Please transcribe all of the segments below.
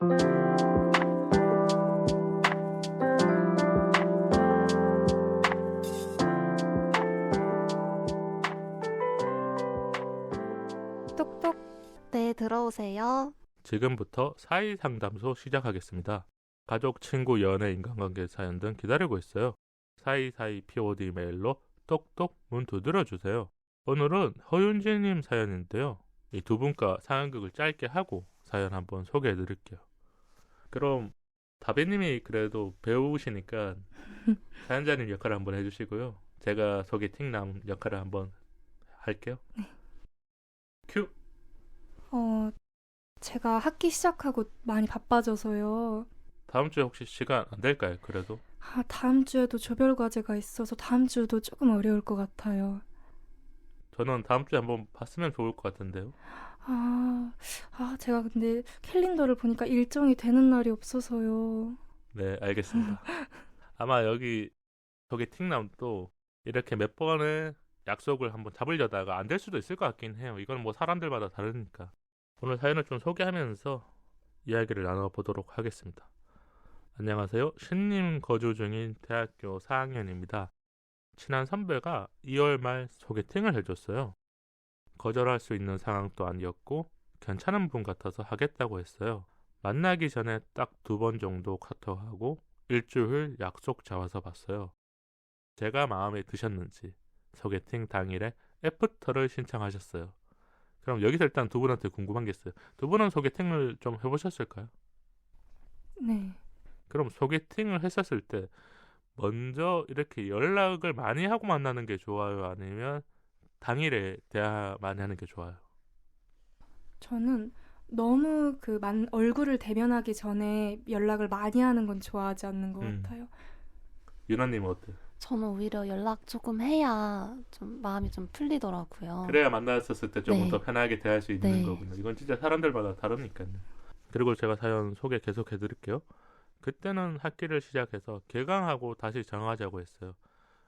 똑똑. 네, 들어오세요. 지금부터 사이상담소 시작하겠습니다. 가족, 친구, 연애, 인간관계 사연 등 기다리고 있어요. 사이사이 POD 메일로 똑똑 문 두드려주세요. 오늘은 허윤지님 사연인데요. 이 두 분과 상황극을 짧게 하고 사연 한번 소개해드릴게요. 그럼 다비님이 그래도 배우시니까 사연자님 역할을 한번 해주시고요. 제가 소개팅남 역할을 한번 할게요. 큐! 제가 학기 시작하고 많이 바빠져서요. 다음 주에 혹시 시간 안 될까요? 그래도 다음 주에도 조별 과제가 있어서 다음 주도 조금 어려울 것 같아요. 저는 다음 주에 한번 봤으면 좋을 것 같은데요. 제가 근데 캘린더를 보니까 일정이 되는 날이 없어서요. 네, 알겠습니다. 아마 여기 소개팅남도 이렇게 몇 번의 약속을 한번 잡으려다가 안 될 수도 있을 것 같긴 해요. 이건 뭐 사람들마다 다르니까. 오늘 사연을 좀 소개하면서 이야기를 나눠보도록 하겠습니다. 안녕하세요. 신림 거주 중인 대학교 4학년입니다. 친한 선배가 2월 말 소개팅을 해줬어요. 거절할 수 있는 상황도 아니었고 괜찮은 분 같아서 하겠다고 했어요. 만나기 전에 딱 2번 정도 카톡하고 일주일 약속 잡아서 봤어요. 제가 마음에 드셨는지 소개팅 당일에 애프터를 신청하셨어요. 그럼 여기서 일단 두 분한테 궁금한 게 있어요. 두 분은 소개팅을 좀 해보셨을까요? 네. 그럼 소개팅을 했었을 때 먼저 이렇게 연락을 많이 하고 만나는 게 좋아요? 아니면 당일에 대화 많이 하는 게 좋아요? 저는 너무 얼굴을 대면하기 전에 연락을 많이 하는 건 좋아하지 않는 것 같아요. 유나님은 어때요? 저는 오히려 연락 조금 해야 좀 마음이 좀 풀리더라고요. 그래야 만났었을 때 조금 네. 더 편하게 대할 수 있는 네. 거군요. 이건 진짜 사람들마다 다르니까요. 그리고 제가 사연 소개 계속 해드릴게요. 그때는 학기를 시작해서 개강하고 다시 정하자고 했어요.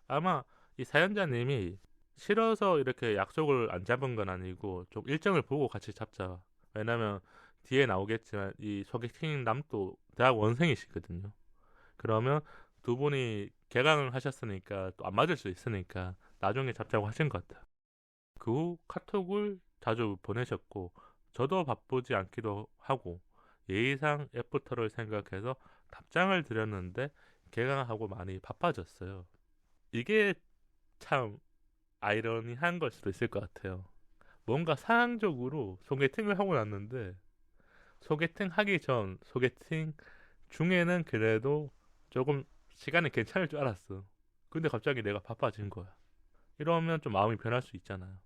아마 이 사연자님이 싫어서 이렇게 약속을 안 잡은 건 아니고 좀 일정을 보고 같이 잡자. 왜냐면 뒤에 나오겠지만 이 소개팅 남도 대학 원생이시거든요. 그러면 두 분이 개강을 하셨으니까 또 안 맞을 수 있으니까 나중에 잡자고 하신 것 같아요. 그 후 카톡을 자주 보내셨고 저도 바쁘지 않기도 하고 예의상 애프터를 생각해서 답장을 드렸는데 개강하고 많이 바빠졌어요. 이게 참 아이러니한 걸 수도 있을 것 같아요. 뭔가 상황적으로 소개팅을 하고 났는데 소개팅 하기 전 소개팅 중에는 그래도 조금 시간이 괜찮을 줄 알았어. 근데 갑자기 내가 바빠진 거야. 이러면 좀 마음이 변할 수 있잖아요.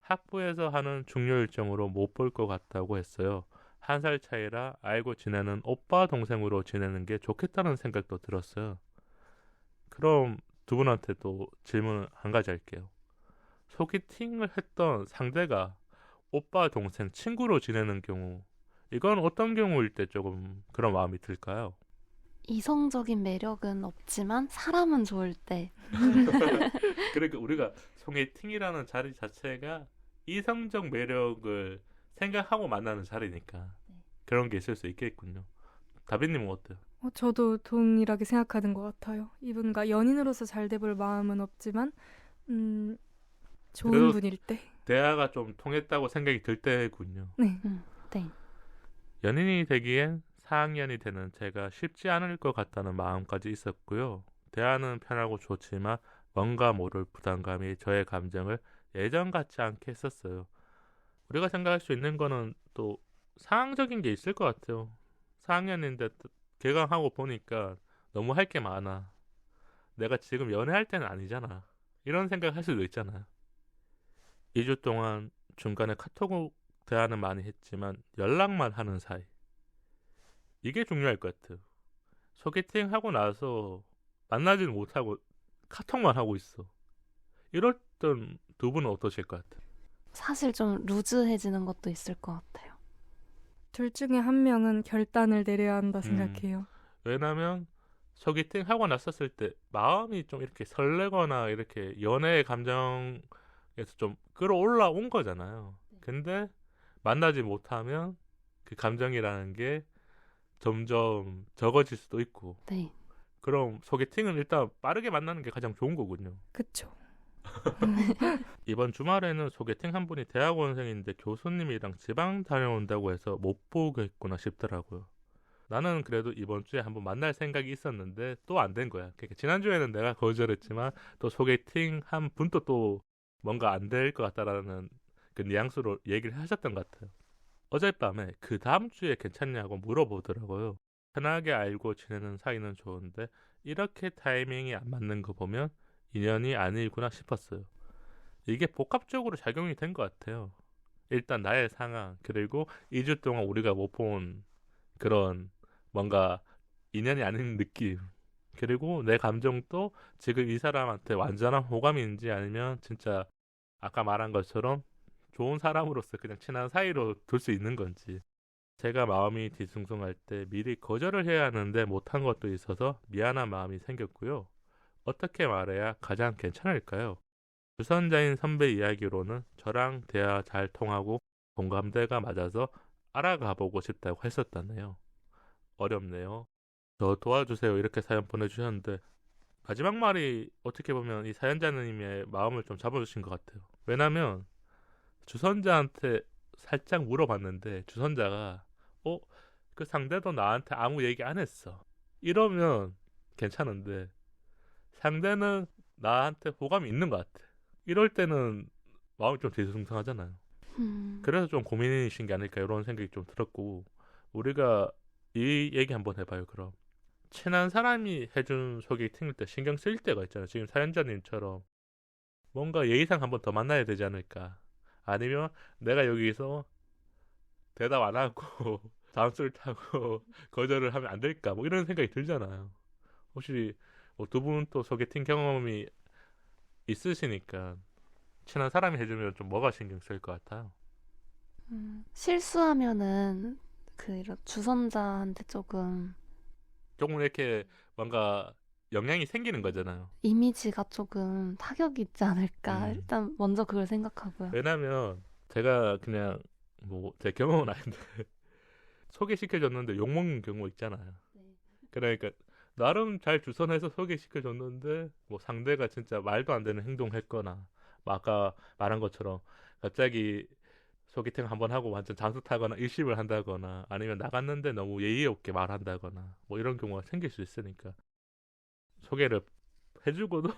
학부에서 하는 중요 일정으로 못 볼 것 같다고 했어요. 1살 차이라 알고 지내는 오빠 동생으로 지내는 게 좋겠다는 생각도 들었어요. 그럼 두 분한테 또 질문 한 가지 할게요. 소개팅을 했던 상대가 오빠 동생 친구로 지내는 경우 이건 어떤 경우일 때 조금 그런 마음이 들까요? 이성적인 매력은 없지만 사람은 좋을 때. 그러니까 우리가 소개팅이라는 자리 자체가 이성적 매력을 생각하고 만나는 자리니까 그런 게 있을 수 있겠군요. 다빈님은 어때요? 저도 동일하게 생각하는 것 같아요. 이분과 연인으로서 잘 돼볼 마음은 없지만 좋은 그래도 분일 때. 대화가 좀 통했다고 생각이 들 때군요. 네. 네. 연인이 되기엔 4학년이 되는 제가 쉽지 않을 것 같다는 마음까지 있었고요. 대화는 편하고 좋지만 뭔가 모를 부담감이 저의 감정을 예전 같지 않게 했었어요. 우리가 생각할 수 있는 거는 또 상황적인 게 있을 것 같아요. 4학년인데 개강하고 보니까 너무 할 게 많아. 내가 지금 연애할 때는 아니잖아. 이런 생각할 수도 있잖아요. 2주 동안 중간에 카톡 대화는 많이 했지만 연락만 하는 사이. 이게 중요할 것 같아요. 소개팅 하고 나서 만나지는 못하고 카톡만 하고 있어. 이럴 땐 두 분은 어떠실 것 같아요? 사실 좀 루즈해지는 것도 있을 것 같아요. 둘 중에 한 명은 결단을 내려야 한다 생각해요. 왜냐면 소개팅 하고 났었을 때 마음이 좀 이렇게 설레거나 이렇게 연애의 감정에서 좀 끌어올라온 거잖아요. 근데 만나지 못하면 그 감정이라는 게 점점 적어질 수도 있고. 네. 그럼 소개팅은 일단 빠르게 만나는 게 가장 좋은 거군요. 그쵸. 이번 주말에는 소개팅 한 분이 대학원생인데 교수님이랑 지방 다녀온다고 해서 못 보겠구나 싶더라고요. 나는 그래도 이번 주에 한번 만날 생각이 있었는데 또 안 된 거야. 그러니까 지난주에는 내가 거절했지만 또 소개팅 한 분도 또 뭔가 안 될 것 같다라는 그 뉘앙스로 얘기를 하셨던 것 같아요. 어젯밤에 그 다음 주에 괜찮냐고 물어보더라고요. 편하게 알고 지내는 사이는 좋은데 이렇게 타이밍이 안 맞는 거 보면 인연이 아니구나 싶었어요. 이게 복합적으로 작용이 된 것 같아요. 일단 나의 상황, 그리고 2주 동안 우리가 못 본 그런 뭔가 인연이 아닌 느낌, 그리고 내 감정도 지금 이 사람한테 완전한 호감인지 아니면 진짜 아까 말한 것처럼 좋은 사람으로서 그냥 친한 사이로 둘 수 있는 건지. 제가 마음이 뒤숭숭할 때 미리 거절을 해야 하는데 못한 것도 있어서 미안한 마음이 생겼고요. 어떻게 말해야 가장 괜찮을까요? 주선자인 선배 이야기로는 저랑 대화 잘 통하고 공감대가 맞아서 알아가 보고 싶다고 했었다네요. 어렵네요. 저 도와주세요 이렇게 사연 보내주셨는데 마지막 말이 어떻게 보면 이 사연자님의 마음을 좀 잡아주신 것 같아요. 왜냐면 주선자한테 살짝 물어봤는데 주선자가 그 상대도 나한테 아무 얘기 안 했어. 이러면 괜찮은데 상대는 나한테 호감이 있는 것 같아. 이럴 때는 마음이 좀 뒤숭숭하잖아요. 그래서 좀 고민이신 게 아닐까 이런 생각이 좀 들었고 우리가 이 얘기 한번 해봐요. 그럼 친한 사람이 해준 소개팅일 때 신경 쓰일 때가 있잖아요. 지금 사연자님처럼 뭔가 예의상 한번 더 만나야 되지 않을까. 아니면 내가 여기서 대답 안 하고 다음 술 타고 거절을 하면 안 될까 뭐 이런 생각이 들잖아요. 혹시 두 분 또 소개팅 경험이 있으시니까 친한 사람이 해주면 좀 뭐가 신경 쓰일 것 같아요? 실수하면은 그 이런 주선자한테 조금 조금 이렇게 뭔가 영향이 생기는 거잖아요. 이미지가 조금 타격이 있지 않을까. 일단 먼저 그걸 생각하고요. 왜냐면 제가 그냥 뭐 제 경험은 아닌데 소개시켜줬는데 욕먹는 경우 있잖아요. 그러니까 나름 잘 주선해서 소개시켜줬는데 뭐 상대가 진짜 말도 안 되는 행동했거나 뭐 아까 말한 것처럼 갑자기 소개팅 한번 하고 완전 잠수 타거나 일십을 한다거나 아니면 나갔는데 너무 예의 없게 말한다거나 뭐 이런 경우가 생길 수 있으니까 소개를 해주고도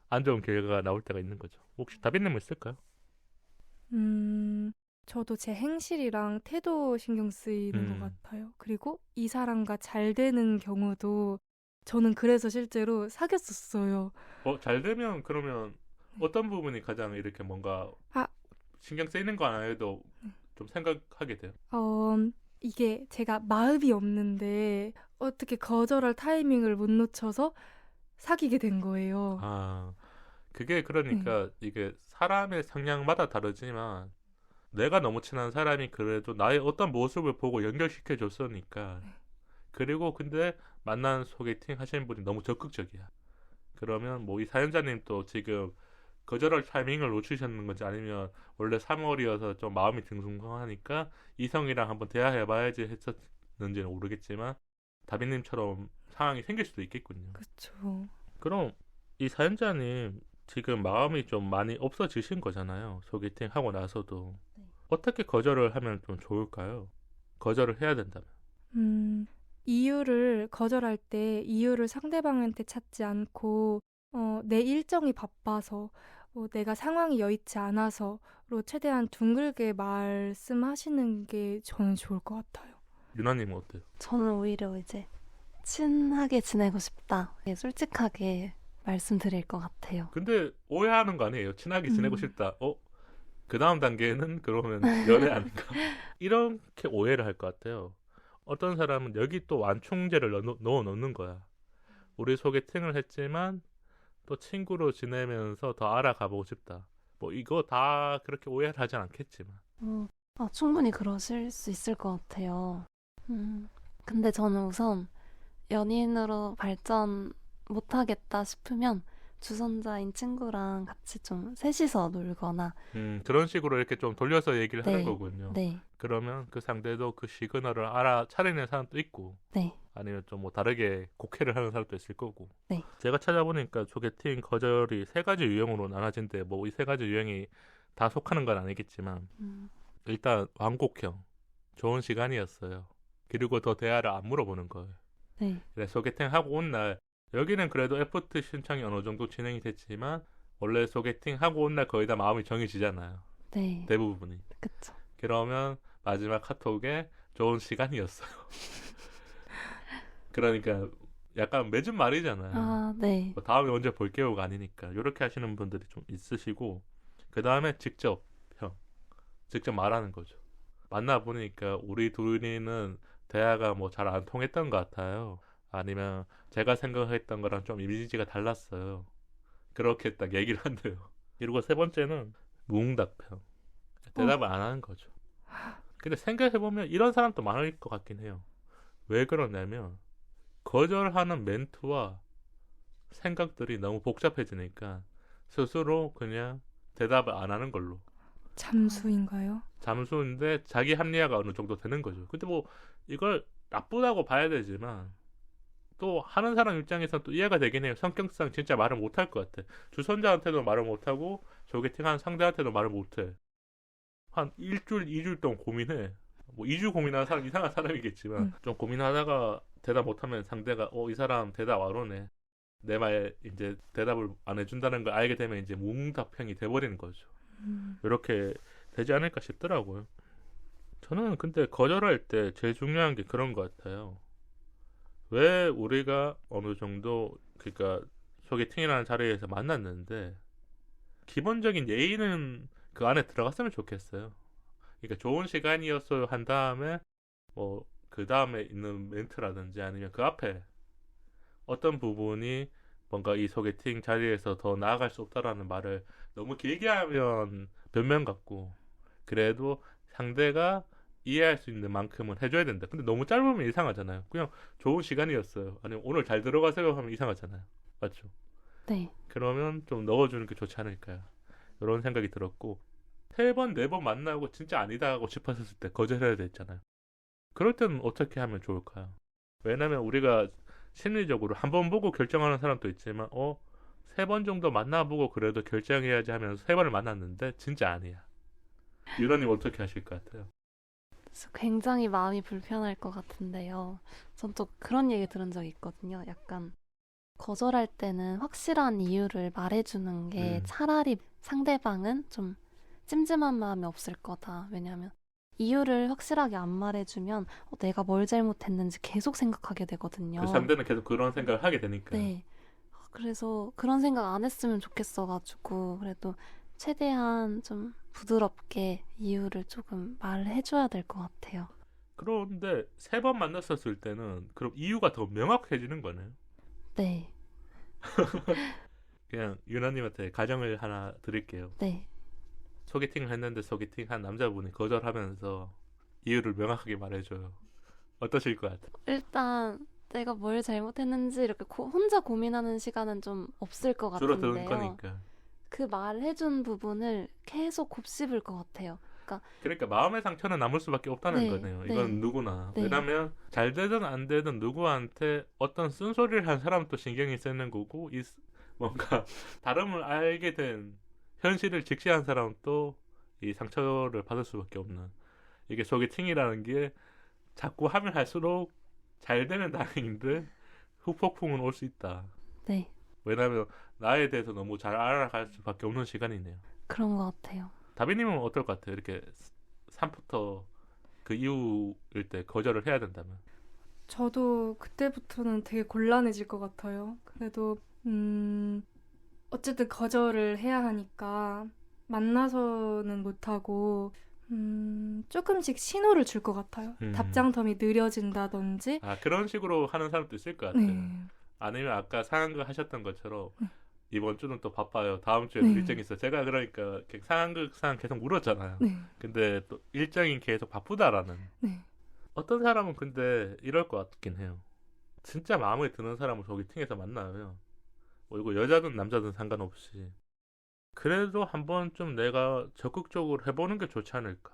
안 좋은 결과가 나올 때가 있는 거죠. 혹시 다빈님은 있을까요? 저도 제 행실이랑 태도 신경 쓰이는 것 같아요. 그리고 이 사람과 잘 되는 경우도 저는 그래서 실제로 사귀었었어요. 잘 되면 그러면 어떤 부분이 가장 이렇게 뭔가 아. 신경 쓰이는 거 아니어도 좀 생각하게 돼요? 이게 제가 마음이 없는데 어떻게 거절할 타이밍을 못 놓쳐서 사귀게 된 거예요. 그게 그러니까 이게 사람의 성향마다 다르지만 내가 너무 친한 사람이 그래도 나의 어떤 모습을 보고 연결시켜 줬으니까 그리고 근데 만난 소개팅 하시는 분이 너무 적극적이야. 그러면 뭐 이 사연자님 또 지금 거절할 타이밍을 놓치셨는 건지 아니면 원래 3월이어서 좀 마음이 딩숭숭하니까 이성이랑 한번 대화해봐야지 했었는지는 모르겠지만 다빈님처럼 상황이 생길 수도 있겠군요. 그렇죠. 그럼 이 사연자님 지금 마음이 좀 많이 없어지신 거잖아요. 소개팅 하고 나서도. 어떻게 거절을 하면 좀 좋을까요? 거절을 해야 된다면. 이유를 거절할 때 이유를 상대방한테 찾지 않고 내 일정이 바빠서 내가 상황이 여의치 않아서로 최대한 둥글게 말씀하시는 게 저는 좋을 것 같아요. 유나님은 어때요? 저는 오히려 이제 친하게 지내고 싶다. 솔직하게 말씀드릴 것 같아요. 근데 오해하는 거 아니에요? 친하게 지내고 싶다. 그 다음 단계는 그러면 연애 아닌가? 이렇게 오해를 할 것 같아요. 어떤 사람은 여기 또 완충제를 넣어 놓는 거야. 우리 소개팅을 했지만 또 친구로 지내면서 더 알아가보고 싶다. 뭐 이거 다 그렇게 오해를 하진 않겠지만. 충분히 그러실 수 있을 것 같아요. 근데 저는 우선 연인으로 발전 못하겠다 싶으면 주선자인 친구랑 같이 좀 셋이서 놀거나 그런 식으로 이렇게 좀 돌려서 얘기를 하는 네. 거군요. 네, 그러면 그 상대도 그 시그널을 알아차리는 사람도 있고 네, 아니면 좀 뭐 다르게 곡해를 하는 사람도 있을 거고. 네. 제가 찾아보니까 소개팅 거절이 세 가지 유형으로 나눠진대. 뭐 이 세 가지 유형이 다 속하는 건 아니겠지만 음, 일단 완곡형. 좋은 시간이었어요. 그리고 더 대화를 안 물어보는 거예요. 네, 그래, 소개팅 하고 온 날 여기는 그래도 FT 신청이 어느 정도 진행이 됐지만 원래 소개팅 하고 온 날 거의 다 마음이 정해지잖아요. 네, 대부분이. 그쵸. 그러면 마지막 카톡에 좋은 시간이었어요. 그러니까 약간 맺은 말이잖아요. 아, 네, 뭐 다음에 언제 볼게요가 아니니까 이렇게 하시는 분들이 좀 있으시고 그 다음에 직접 말하는 거죠. 만나 보니까 우리 둘이는 대화가 뭐 잘 안 통했던 것 같아요. 아니면 제가 생각했던 거랑 좀 이미지가 달랐어요. 그렇게 딱 얘기를 한대요. 그리고 세 번째는 무응답형. 대답을 안 하는 거죠. 근데 생각해보면 이런 사람도 많을 것 같긴 해요. 왜 그러냐면 거절하는 멘트와 생각들이 너무 복잡해지니까 스스로 그냥 대답을 안 하는 걸로. 잠수인가요? 잠수인데 자기 합리화가 어느 정도 되는 거죠. 근데 뭐 이걸 나쁘다고 봐야 되지만 또 하는 사람 입장에서 또 이해가 되긴 해요. 성격상 진짜 말을 못 할 것 같아. 주선자한테도 말을 못 하고 소개팅한 상대한테도 말을 못 해. 한 일주일, 2주일 동안 고민해. 뭐 2주 고민하는 사람 이상한 사람이겠지만 좀 고민하다가 대답 못하면 상대가 이 사람 대답 안 오네. 내 말 이제 대답을 안 해준다는 걸 알게 되면 이제 무응답형이 돼버리는 거죠. 이렇게 되지 않을까 싶더라고요. 저는 근데 거절할 때 제일 중요한 게 그런 것 같아요. 왜 우리가 어느 정도 그러니까 소개팅이라는 자리에서 만났는데 기본적인 예의는 그 안에 들어갔으면 좋겠어요. 그러니까 좋은 시간이었어요 한 다음에 뭐 그 다음에 있는 멘트라든지 아니면 그 앞에 어떤 부분이 뭔가 이 소개팅 자리에서 더 나아갈 수 없다라는 말을 너무 길게 하면 변명 같고 그래도 상대가 이해할 수 있는 만큼은 해줘야 된다. 근데 너무 짧으면 이상하잖아요. 그냥 좋은 시간이었어요. 아니면 오늘 잘 들어가세요 하면 이상하잖아요. 맞죠? 네. 그러면 좀 넣어주는 게 좋지 않을까요? 이런 생각이 들었고 3번, 4번 만나고 진짜 아니다 하고 싶었을 때 거절해야 됐잖아요. 그럴 때는 어떻게 하면 좋을까요? 왜냐면 우리가 심리적으로 한 번 보고 결정하는 사람도 있지만 3번 정도 만나보고 그래도 결정해야지 하면서 3번을 만났는데 진짜 아니야. 유라님 어떻게 하실 것 같아요? 그래서 굉장히 마음이 불편할 것 같은데요. 전 또 그런 얘기 들은 적이 있거든요. 약간 거절할 때는 확실한 이유를 말해주는 게 차라리 상대방은 좀 찜찜한 마음이 없을 거다. 왜냐하면 이유를 확실하게 안 말해주면 내가 뭘 잘못했는지 계속 생각하게 되거든요. 그 상대는 계속 그런 생각을 하게 되니까. 네. 그래서 그런 생각 안 했으면 좋겠어가지고 그래도 최대한 좀 부드럽게 이유를 조금 말해줘야 될 것 같아요. 그런데 3번 만났었을 때는 그럼 이유가 더 명확해지는 거네요. 네. 그냥 유나님한테 가정을 하나 드릴게요. 네. 소개팅을 했는데 소개팅한 남자분이 거절하면서 이유를 명확하게 말해줘요. 어떠실 것 같아요? 일단 내가 뭘 잘못했는지 이렇게 혼자 고민하는 시간은 좀 없을 것 줄어드는 같은데요. 거니까. 그 말해준 부분을 계속 곱씹을 것 같아요. 그러니까 마음의 상처는 남을 수밖에 없다는 네, 거네요. 네. 이건 누구나. 네. 왜냐면 잘 되든 안 되든 누구한테 어떤 쓴소리를 한 사람도 신경이 쓰는 거고 뭔가 다름을 알게 된 현실을 직시한 사람도 이 상처를 받을 수밖에 없는 이게 소개팅이라는 게 자꾸 하면 할수록 잘 되면 다행인데 후폭풍은 올 수 있다. 네. 왜냐면 나에 대해서 너무 잘 알아갈 수밖에 없는 시간이네요. 그런 것 같아요. 다비님은 어떨 것 같아요? 이렇게 3부터 그 이후일 때 거절을 해야 된다면. 저도 그때부터는 되게 곤란해질 것 같아요. 그래도 어쨌든 거절을 해야 하니까 만나서는 못하고 조금씩 신호를 줄 것 같아요. 답장 텀이 느려진다든지. 그런 식으로 하는 사람도 있을 것 같아요. 네. 아니면 아까 상황극 하셨던 것처럼 이번 주는 또 바빠요. 다음 주에도 네. 일정이 있어요. 제가 그러니까 상황극상 계속 물었잖아요. 네. 근데 또 일정이 계속 바쁘다라는. 네. 어떤 사람은 근데 이럴 것 같긴 해요. 진짜 마음에 드는 사람을 소개팅에서 만나면 이거 여자든 남자든 상관없이 그래도 한 번쯤 내가 적극적으로 해보는 게 좋지 않을까.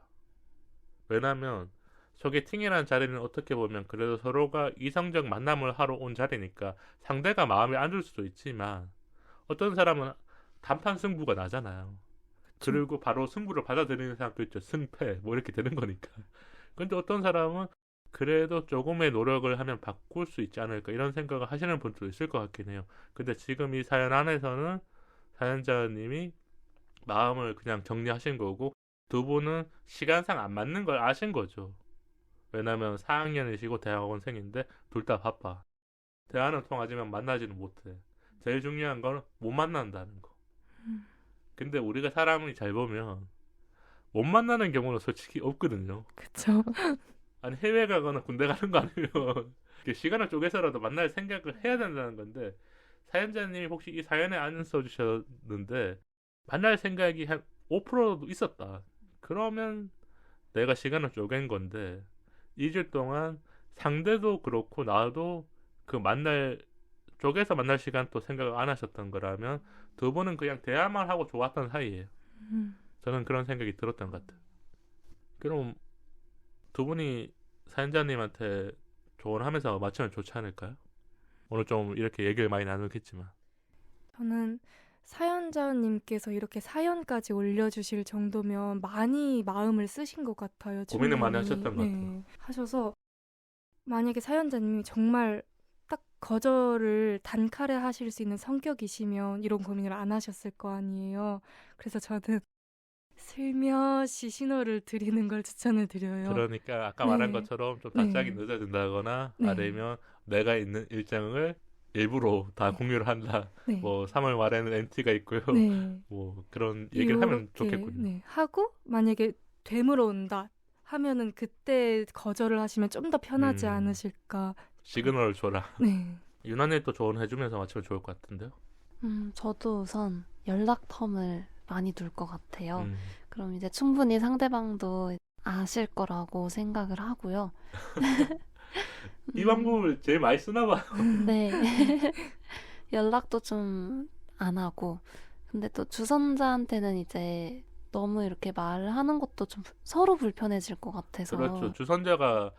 왜냐면 소개팅이라는 자리는 어떻게 보면 그래도 서로가 이성적 만남을 하러 온 자리니까 상대가 마음에 안 들 수도 있지만 어떤 사람은 단판 승부가 나잖아요. 그리고 바로 승부를 받아들이는 사람도 있죠. 승패 뭐 이렇게 되는 거니까. 근데 어떤 사람은 그래도 조금의 노력을 하면 바꿀 수 있지 않을까 이런 생각을 하시는 분들도 있을 것 같긴 해요. 근데 지금 이 사연 안에서는 사연자님이 마음을 그냥 정리하신 거고 두 분은 시간상 안 맞는 걸 아신 거죠. 왜냐면 4학년이시고 대학원생인데 둘 다 바빠. 대화는 통하지만 만나지는 못해. 제일 중요한 건 못 만난다는 거. 근데 우리가 사람을 잘 보면 못 만나는 경우는 솔직히 없거든요. 그쵸. 아니 해외 가거나 군대 가는 거 아니면 시간을 쪼개서라도 만날 생각을 해야 된다는 건데 사연자님이 혹시 이 사연에 안 써주셨는데 만날 생각이 한 5%도 있었다. 그러면 내가 시간을 쪼갠 건데 2주 동안 상대도 그렇고 나도 그 만날 쪼개서 만날 시간 또 생각을 안 하셨던 거라면 두 분은 그냥 대화만 하고 좋았던 사이예요. 저는 그런 생각이 들었던 것 같아요. 그럼 두 분이 사연자님한테 조언하면서 맞추면 좋지 않을까요? 오늘 좀 이렇게 얘기를 많이 나누겠지만 저는 사연자님께서 이렇게 사연까지 올려주실 정도면 많이 마음을 쓰신 것 같아요. 고민을 많이 충분히. 하셨던 것 같아요. 하셔서 만약에 사연자님이 정말 딱 거절을 단칼에 하실 수 있는 성격이시면 이런 고민을 안 하셨을 거 아니에요. 그래서 저는 슬며시 신호를 드리는 걸 추천을 드려요. 그러니까 아까 말한 네. 것처럼 좀 네. 답장이 늦어진다거나 네. 아니면 내가 있는 일정을 일부러 다 공유를 한다. 네. 뭐 3월 말에는 NT가 있고요. 네. 뭐 그런 얘기를 하면 요렇게, 좋겠군요. 네. 하고 만약에 되물어 온다 하면은 그때 거절을 하시면 좀 더 편하지 않으실까. 시그널을 줘라. 네. 유난히 또 조언해주면서 맞추면 좋을 것 같은데요. 저도 우선 연락 텀을 많이 둘 것 같아요. 음. 그럼 이제 충분히 상대방도 아실 거라고 생각을 하고요. 이 방법을 제일 많이 쓰나 봐요. 네. 연락도 좀 안 하고. 근데 또 주선자한테는 이제 너무 이렇게 말을 하는 것도 좀 서로 불편해질 것 같아서. 그렇죠. 주선자가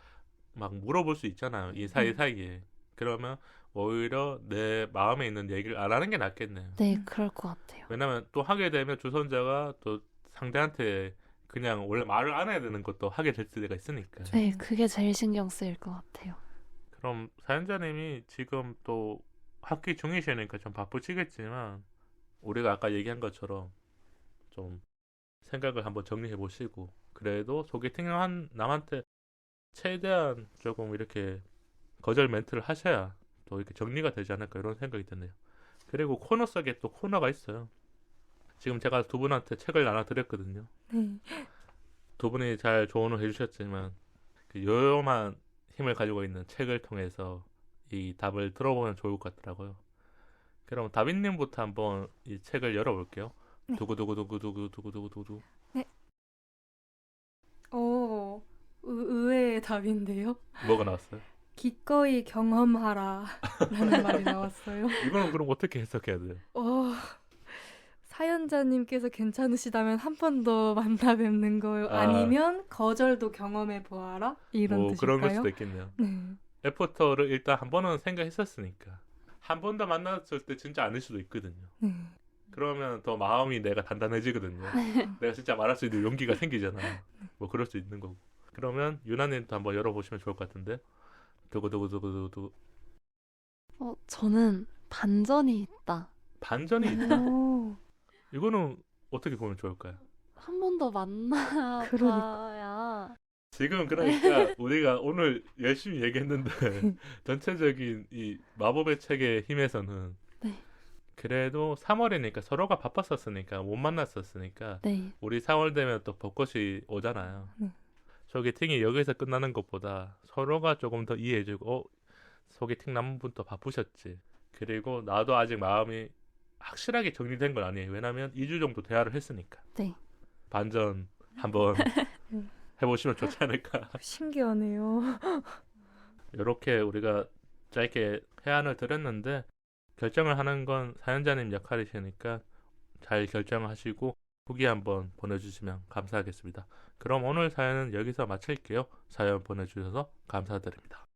막 물어볼 수 있잖아요. 이 사이사이에. 그러면 오히려 내 마음에 있는 얘기를 안 하는 게 낫겠네요. 네, 그럴 것 같아요. 왜냐면 또 하게 되면 주선자가 또 상대한테 그냥 원래 말을 안 해야 되는 것도 하게 될 때가 있으니까. 네, 그게 제일 신경 쓰일 것 같아요. 그럼 사연자님이 지금 또 학기 중이시니까 좀 바쁘시겠지만 우리가 아까 얘기한 것처럼 좀 생각을 한번 정리해 보시고 그래도 소개팅을 한 남한테 최대한 조금 이렇게 거절 멘트를 하셔야 또 이렇게 정리가 되지 않을까 이런 생각이 드네요. 그리고 코너 속에 또 코너가 있어요. 지금 제가 두 분한테 책을 나눠드렸거든요. 네. 두 분이 잘 조언을 해주셨지만 그 요요만 힘을 가지고 있는 책을 통해서 이 답을 들어보면 좋을 것 같더라고요. 그럼 다빈님부터 한번 이 책을 열어볼게요. 네. 두구두구두구두구두구두구두구. 네. 오, 의외의 답인데요. 뭐가 나왔어요? 기꺼이 경험하라 라는 말이 나왔어요. 이거는 그럼 어떻게 해석해야 돼요? 사연자님께서 괜찮으시다면 한 번 더 만나 뵙는 거요. 아니면 거절도 경험해 보아라 이런 뭐 그런 걸 뜻일까요? 수도 있겠네요. 네. 애프터를 일단 한 번은 생각했었으니까 한 번 더 만났을 때 진짜 아닐 수도 있거든요. 네. 그러면 더 마음이 내가 단단해지거든요. 내가 진짜 말할 수 있는 용기가 생기잖아요. 뭐 그럴 수 있는 거고. 그러면 유나님도 한번 열어보시면 좋을 것 같은데. 두구두구두구두구. 저는 반전이 있다. 반전이 있다. 오, 이거는 어떻게 보면 좋을까요? 한 번 더 만나봐야. 지금 그러니까 우리가 오늘 열심히 얘기했는데 전체적인 이 마법의 책의 힘에서는 네. 그래도 3월이니까 서로가 바빴었으니까 못 만났었으니까 네. 우리 4월 되면 또 벚꽃이 오잖아요. 소개팅이 여기서 끝나는 것보다 서로가 조금 더 이해해주고 소개팅 남은 분 또 바쁘셨지. 그리고 나도 아직 마음이 확실하게 정리된 건 아니에요. 왜냐면 2주 정도 대화를 했으니까. 네. 반전 한번 해보시면 좋지 않을까. 신기하네요. 이렇게 우리가 짧게 해안을 드렸는데 결정을 하는 건 사연자님 역할이시니까 잘 결정하시고 후기 한번 보내주시면 감사하겠습니다. 그럼 오늘 사연은 여기서 마칠게요. 사연 보내주셔서 감사드립니다.